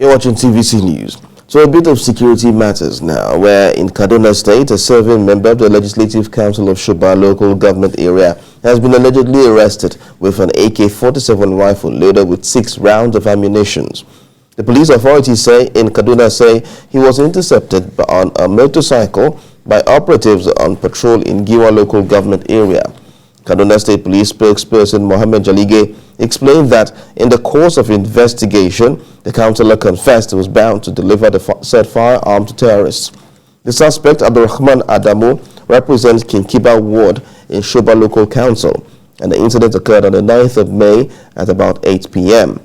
You're watching TVC News. So a bit of security matters now, where in Kaduna State, a serving member of the Legislative Council of Shoba local government area has been allegedly arrested with an AK-47 rifle loaded with 6 rounds of ammunition. The police authorities in Kaduna say he was intercepted on a motorcycle by operatives on patrol in Giwa local government area. Kaduna State Police spokesperson Mohammed Jalige explained that in the course of investigation, the councillor confessed he was bound to deliver the said firearm to terrorists. The suspect, Abdurrahman Adamu, represents Kinkiba Ward in Shoba Local Council, and the incident occurred on the 9th of May at about 8 p.m.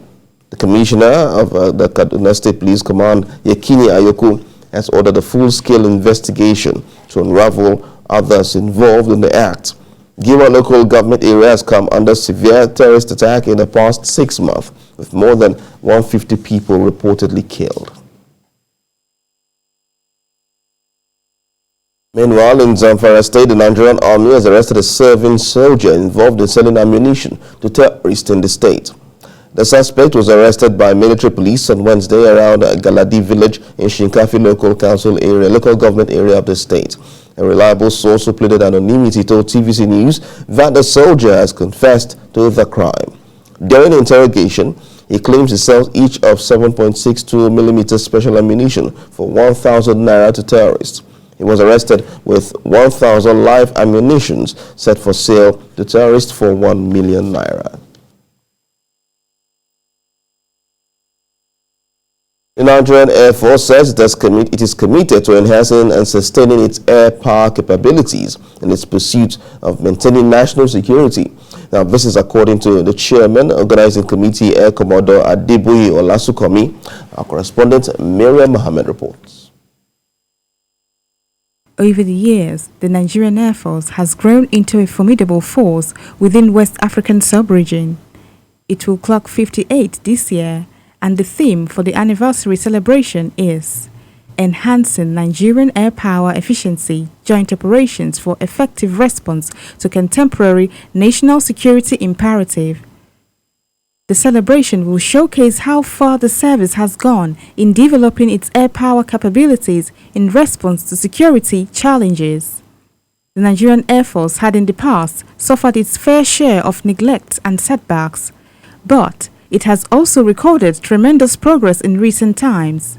The commissioner of the Kaduna State Police Command, Yekini Ayoku, has ordered a full-scale investigation to unravel others involved in the act. Giwa local government area has come under severe terrorist attack in the past 6 months, with more than 150 people reportedly killed. Meanwhile, in Zamfara State, the Nigerian Army has arrested a serving soldier involved in selling ammunition to terrorists in the state. The suspect was arrested by military police on Wednesday around Galadi village in Shinkafi local government area of the state. A reliable source who pleaded anonymity told TVC News that the soldier has confessed to the crime. During interrogation, he claims he sells each of 7.62mm special ammunition for 1,000 naira to terrorists. He was arrested with 1,000 live ammunition set for sale to terrorists for 1 million naira. The Nigerian Air Force says it is committed to enhancing and sustaining its air power capabilities in its pursuit of maintaining national security. Now, this is according to the chairman, organizing committee, Air Commodore Adeboye Olasukomi. Our correspondent, Miriam Mohammed, reports. Over the years, the Nigerian Air Force has grown into a formidable force within West African sub-region. It will clock 58 this year. And the theme for the anniversary celebration is Enhancing Nigerian Air Power Efficiency, Joint Operations for Effective Response to Contemporary National Security Imperative. The celebration will showcase how far the service has gone in developing its air power capabilities in response to security challenges. The Nigerian Air Force had in the past suffered its fair share of neglect and setbacks, but it has also recorded tremendous progress in recent times.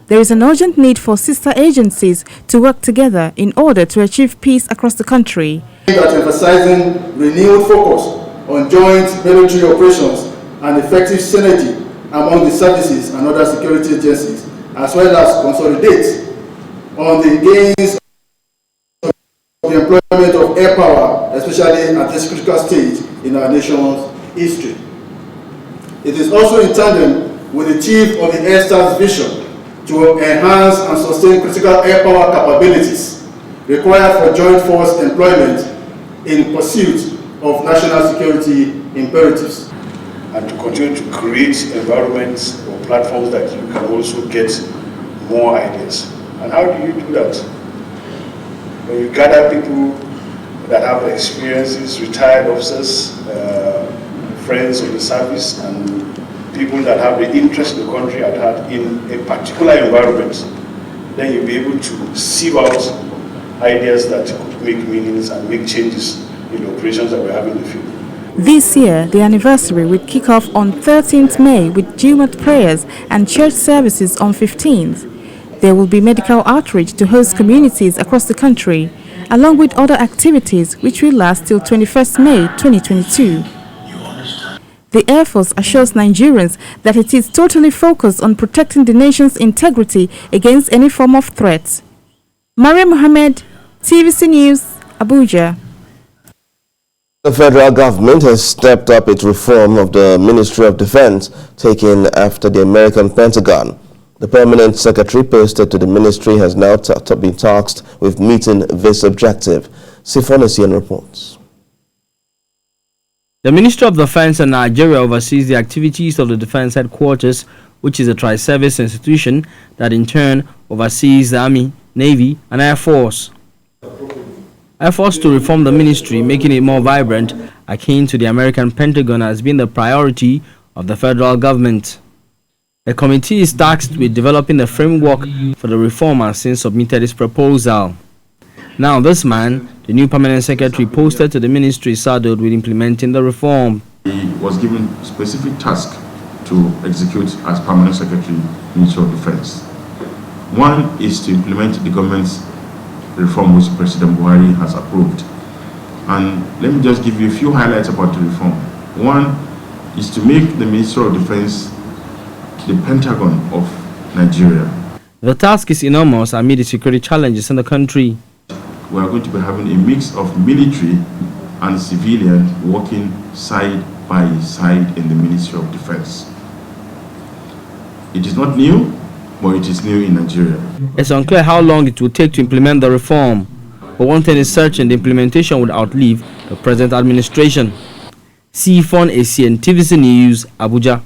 There is an urgent need for sister agencies to work together in order to achieve peace across the country. That emphasizing renewed focus on joint military operations and effective synergy among the services and other security agencies, as well as consolidate on the gains of the employment of air power, especially at this critical stage in our nation's history. It is also in tandem with the Chief of the Air Staff's vision to enhance and sustain critical air power capabilities required for joint force employment in pursuit of national security imperatives. And to continue to create environments or platforms that you can also get more ideas. And how do you do that? When you gather people that have experiences, retired officers, friends of the service, and people that have the interest in the country at heart in a particular environment, then you'll be able to sieve out ideas that could make meanings and make changes in the operations that we have in the field. This year, the anniversary will kick off on 13th May with Jumat prayers and church services on 15th. There will be medical outreach to host communities across the country, along with other activities which will last till 21st May 2022. The Air Force assures Nigerians that it is totally focused on protecting the nation's integrity against any form of threat. Maria Mohammed, TVC News, Abuja. The federal government has stepped up its reform of the Ministry of Defense, taken after the American Pentagon. The permanent secretary posted to the ministry has now been tasked with meeting this objective. Sifonesian reports. The Ministry of Defense in Nigeria oversees the activities of the Defense Headquarters, which is a tri-service institution that in turn oversees the Army, Navy, and Air Force. Efforts to reform the ministry, making it more vibrant, akin to the American Pentagon, has been the priority of the federal government. A committee is tasked with developing a framework for the reform and since submitted its proposal. Now, this man, the new permanent secretary, posted to the ministry saddled with implementing the reform. He was given specific task to execute as permanent secretary, Ministry of Defense. One is to implement the government's reform which President Buhari has approved. And let me just give you a few highlights about the reform. One is to make the Ministry of Defense the Pentagon of Nigeria. The task is enormous amid the security challenges in the country. We are going to be having a mix of military and civilian working side by side in the Ministry of Defense. It is not new, but it is new in Nigeria. It's unclear how long it will take to implement the reform, but one thing is certain: the implementation would outlive the present administration. Sifon ACN TVC News, Abuja.